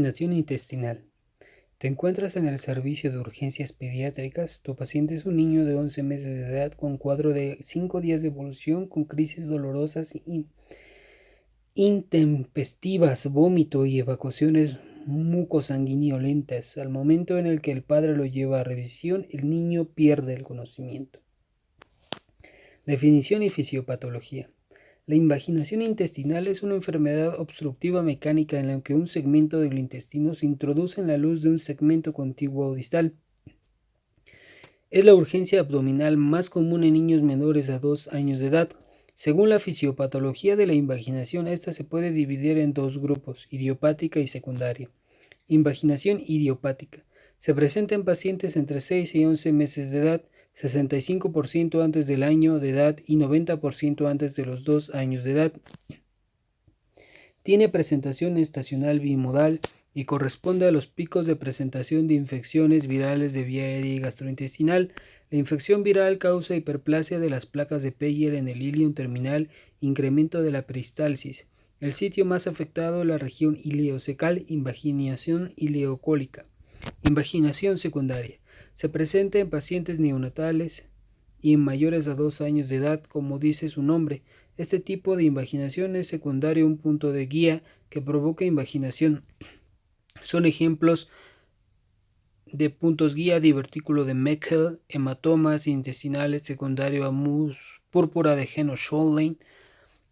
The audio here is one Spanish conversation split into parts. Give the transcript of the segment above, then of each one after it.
Invaginación intestinal. Te encuentras en el servicio de urgencias pediátricas. Tu paciente es un niño de 11 meses de edad con cuadro de 5 días de evolución con crisis dolorosas y intempestivas, vómito y evacuaciones mucosanguinolentas. Al momento en el que el padre lo lleva a revisión, el niño pierde el conocimiento. Definición y fisiopatología. La invaginación intestinal es una enfermedad obstructiva mecánica en la que un segmento del intestino se introduce en la luz de un segmento contiguo o distal. Es la urgencia abdominal más común en niños menores a 2 años de edad. Según la fisiopatología de la invaginación, esta se puede dividir en dos grupos, idiopática y secundaria. Invaginación idiopática. Se presenta en pacientes entre 6 y 11 meses de edad, 65% antes del año de edad y 90% antes de los 2 años de edad. Tiene presentación estacional bimodal y corresponde a los picos de presentación de infecciones virales de vía aérea y gastrointestinal. La infección viral causa hiperplasia de las placas de Peyer en el ilion terminal, incremento de la peristalsis. El sitio más afectado es la región ileocecal, invaginación ileocólica. Invaginación secundaria. Se presenta en pacientes neonatales y en mayores a 2 años de edad, como dice su nombre. Este tipo de invaginación es secundario a un punto de guía que provoca invaginación. Son ejemplos de puntos guía: divertículo de Meckel, hematomas intestinales secundario a púrpura de Heno-Schönlein,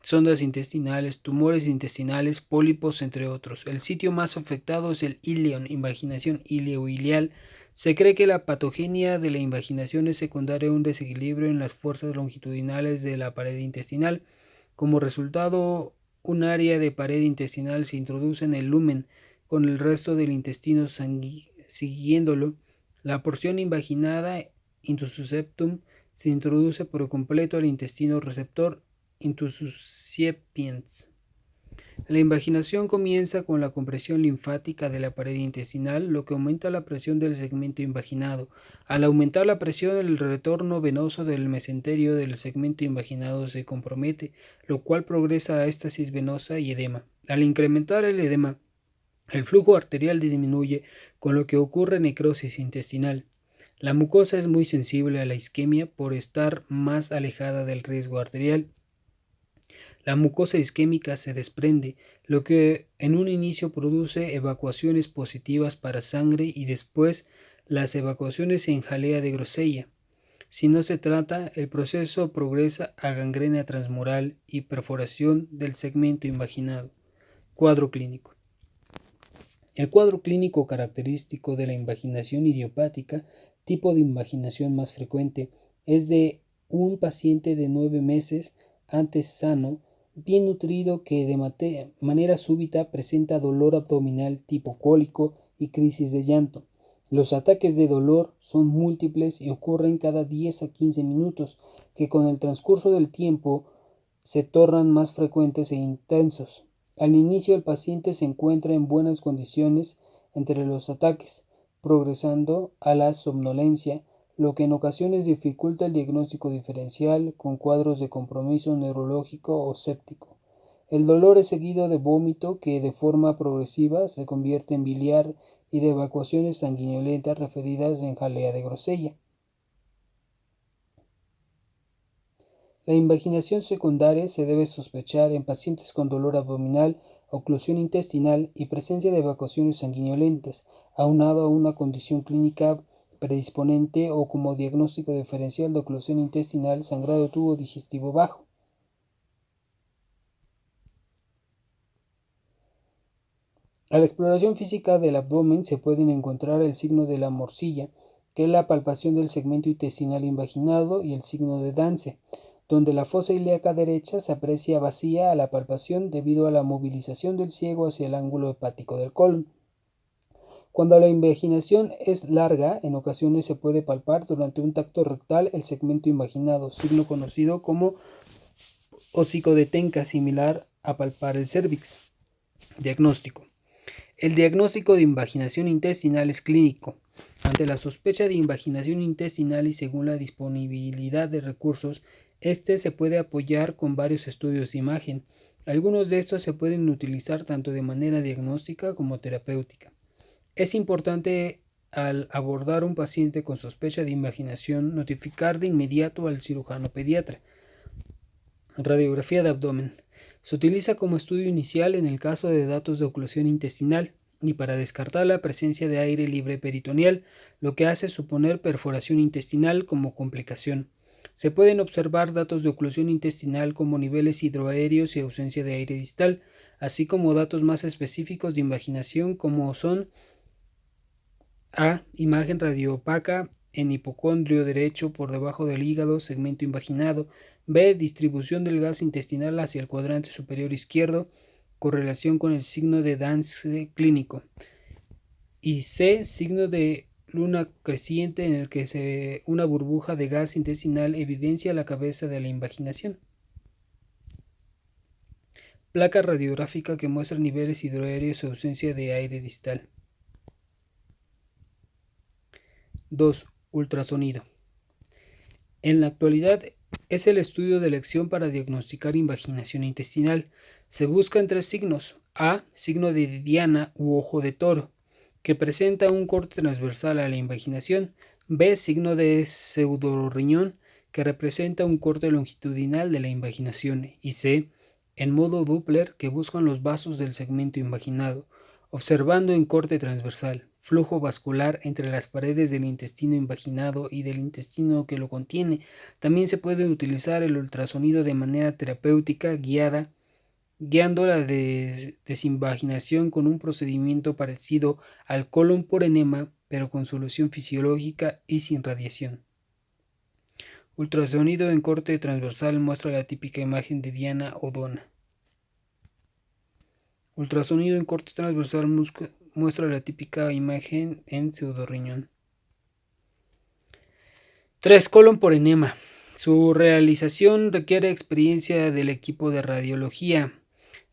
sondas intestinales, tumores intestinales, pólipos, entre otros. El sitio más afectado es el ilion, invaginación ileoilial. Se cree que la patogenia de la invaginación es secundaria a un desequilibrio en las fuerzas longitudinales de la pared intestinal. Como resultado, un área de pared intestinal se introduce en el lumen con el resto del intestino siguiéndolo. La porción invaginada, intussusceptum, se introduce por completo al intestino receptor, intussuscipiens. La invaginación comienza con la compresión linfática de la pared intestinal, lo que aumenta la presión del segmento invaginado. Al aumentar la presión, el retorno venoso del mesenterio del segmento invaginado se compromete, lo cual progresa a éstasis venosa y edema. Al incrementar el edema, el flujo arterial disminuye, con lo que ocurre necrosis intestinal. La mucosa es muy sensible a la isquemia por estar más alejada del riesgo arterial. La mucosa isquémica se desprende, lo que en un inicio produce evacuaciones positivas para sangre y después las evacuaciones en jalea de Grosella. Si no se trata, el proceso progresa a gangrena transmural y perforación del segmento invaginado. Cuadro clínico. El cuadro clínico característico de la invaginación idiopática, tipo de invaginación más frecuente, es de un paciente de 9 meses, antes sano, bien nutrido, que de manera súbita presenta dolor abdominal tipo cólico y crisis de llanto. Los ataques de dolor son múltiples y ocurren cada 10 a 15 minutos, que con el transcurso del tiempo se tornan más frecuentes e intensos. Al inicio el paciente se encuentra en buenas condiciones entre los ataques, progresando a la somnolencia, lo que en ocasiones dificulta el diagnóstico diferencial con cuadros de compromiso neurológico o séptico. El dolor es seguido de vómito que de forma progresiva se convierte en biliar y de evacuaciones sanguinolentas referidas en jalea de Grosella. La invaginación secundaria se debe sospechar en pacientes con dolor abdominal, oclusión intestinal y presencia de evacuaciones sanguinolentas, aunado a una condición clínica predisponente o como diagnóstico diferencial de oclusión intestinal, sangrado tubo digestivo bajo. A la exploración física del abdomen se pueden encontrar el signo de la morcilla, que es la palpación del segmento intestinal invaginado, y el signo de Dance, donde la fosa ilíaca derecha se aprecia vacía a la palpación debido a la movilización del ciego hacia el ángulo hepático del colon. Cuando la invaginación es larga, en ocasiones se puede palpar durante un tacto rectal el segmento invaginado, signo conocido como hocico de Tenca, similar a palpar el cérvix. Diagnóstico. El diagnóstico de invaginación intestinal es clínico. Ante la sospecha de invaginación intestinal y según la disponibilidad de recursos, este se puede apoyar con varios estudios de imagen. Algunos de estos se pueden utilizar tanto de manera diagnóstica como terapéutica. Es importante al abordar un paciente con sospecha de invaginación notificar de inmediato al cirujano pediatra. Radiografía de abdomen. Se utiliza como estudio inicial en el caso de datos de oclusión intestinal y para descartar la presencia de aire libre peritoneal, lo que hace suponer perforación intestinal como complicación. Se pueden observar datos de oclusión intestinal como niveles hidroaéreos y ausencia de aire distal, así como datos más específicos de invaginación como son A. Imagen radioopaca en hipocondrio derecho por debajo del hígado, segmento invaginado. B. Distribución del gas intestinal hacia el cuadrante superior izquierdo, correlación con el signo de Dance clínico. Y C. Signo de luna creciente en el que una burbuja de gas intestinal evidencia la cabeza de la invaginación. Placa radiográfica que muestra niveles hidroaéreos y ausencia de aire distal. 2. Ultrasonido. En la actualidad es el estudio de elección para diagnosticar invaginación intestinal. Se buscan 3 signos. A. Signo de diana u ojo de toro, que presenta un corte transversal a la invaginación. B. Signo de pseudorriñón, que representa un corte longitudinal de la invaginación. Y C. En modo Doppler, que buscan los vasos del segmento invaginado, observando en corte transversal, flujo vascular entre las paredes del intestino invaginado y del intestino que lo contiene. También se puede utilizar el ultrasonido de manera terapéutica guiando la desinvaginación con un procedimiento parecido al colon por enema, pero con solución fisiológica y sin radiación. Ultrasonido en corte transversal muestra la típica imagen de diana o dona. Ultrasonido en corte transversal muestra la típica imagen en pseudorriñón. 3. Colon por enema. Su realización requiere experiencia del equipo de radiología.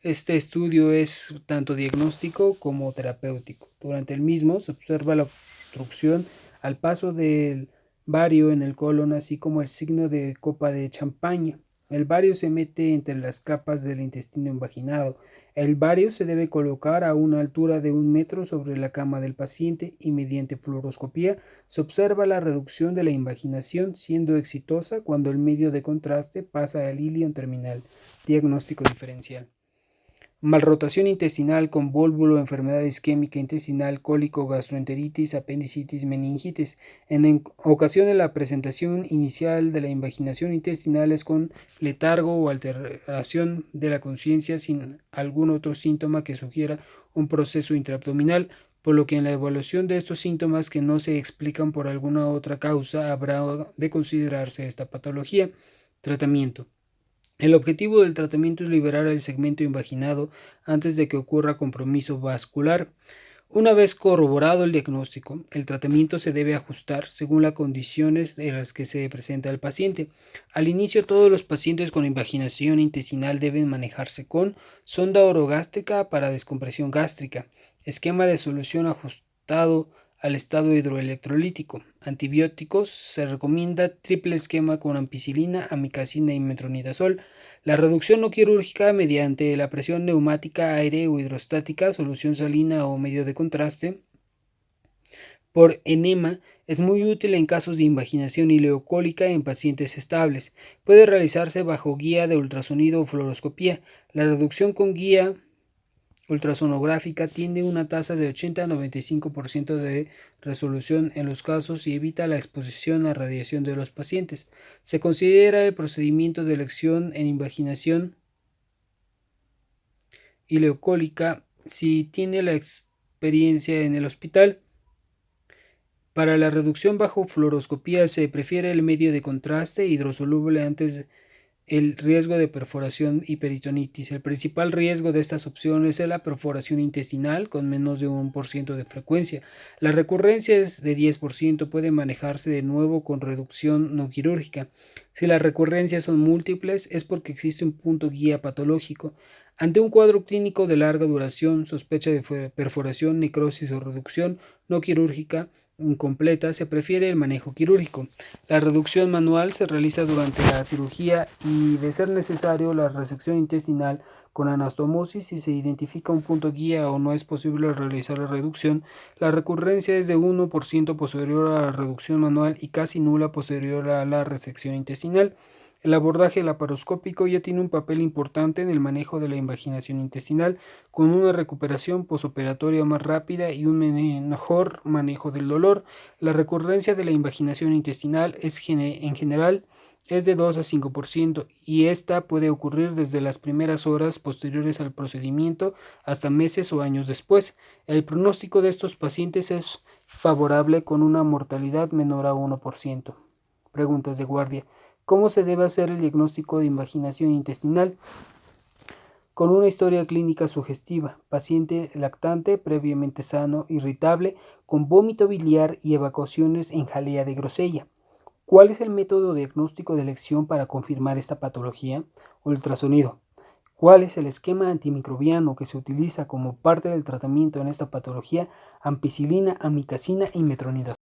Este estudio es tanto diagnóstico como terapéutico. Durante el mismo se observa la obstrucción al paso del bario en el colon, así como el signo de copa de champaña. El bario se mete entre las capas del intestino invaginado. El bario se debe colocar a una altura de 1 metro sobre la cama del paciente y mediante fluoroscopía se observa la reducción de la invaginación, siendo exitosa cuando el medio de contraste pasa al ilion terminal. Diagnóstico diferencial. Malrotación intestinal con vólvulo, enfermedad isquémica intestinal, cólico, gastroenteritis, apendicitis, meningitis. En ocasiones la presentación inicial de la invaginación intestinal es con letargo o alteración de la conciencia sin algún otro síntoma que sugiera un proceso intraabdominal, por lo que en la evaluación de estos síntomas que no se explican por alguna otra causa habrá de considerarse esta patología. Tratamiento. El objetivo del tratamiento es liberar el segmento invaginado antes de que ocurra compromiso vascular. Una vez corroborado el diagnóstico, el tratamiento se debe ajustar según las condiciones en las que se presenta el paciente. Al inicio, todos los pacientes con invaginación intestinal deben manejarse con sonda orogástrica para descompresión gástrica, esquema de solución ajustado al estado hidroelectrolítico. Antibióticos, se recomienda triple esquema con ampicilina, amikacina y metronidazol. La reducción no quirúrgica mediante la presión neumática, aire o hidrostática, solución salina o medio de contraste por enema es muy útil en casos de invaginación ileocólica en pacientes estables. Puede realizarse bajo guía de ultrasonido o fluoroscopía. La reducción con guía ultrasonográfica tiene una tasa de 80 a 95% de resolución en los casos y evita la exposición a radiación de los pacientes. Se considera el procedimiento de elección en invaginación ileocólica si tiene la experiencia en el hospital. Para la reducción bajo fluoroscopía se prefiere el medio de contraste hidrosoluble antes el riesgo de perforación y peritonitis. El principal riesgo de estas opciones es la perforación intestinal con menos de 1% de frecuencia. La recurrencia es de 10%, puede manejarse de nuevo con reducción no quirúrgica. Si las recurrencias son múltiples es porque existe un punto guía patológico. Ante un cuadro clínico de larga duración, sospecha de perforación, necrosis o reducción no quirúrgica incompleta, se prefiere el manejo quirúrgico. La reducción manual se realiza durante la cirugía y, de ser necesario, la resección intestinal con anastomosis. Si se identifica un punto guía o no es posible realizar la reducción, la recurrencia es de 1% posterior a la reducción manual y casi nula posterior a la resección intestinal. El abordaje laparoscópico ya tiene un papel importante en el manejo de la invaginación intestinal, con una recuperación posoperatoria más rápida y un mejor manejo del dolor. La recurrencia de la invaginación intestinal en general es de 2 a 5% y esta puede ocurrir desde las primeras horas posteriores al procedimiento hasta meses o años después. El pronóstico de estos pacientes es favorable, con una mortalidad menor a 1%. Preguntas de guardia. ¿Cómo se debe hacer el diagnóstico de invaginación intestinal? Con una historia clínica sugestiva, paciente lactante, previamente sano, irritable, con vómito biliar y evacuaciones en jalea de grosella. ¿Cuál es el método diagnóstico de elección para confirmar esta patología? Ultrasonido. ¿Cuál es el esquema antimicrobiano que se utiliza como parte del tratamiento en esta patología? Ampicilina, amikacina y metronidazol.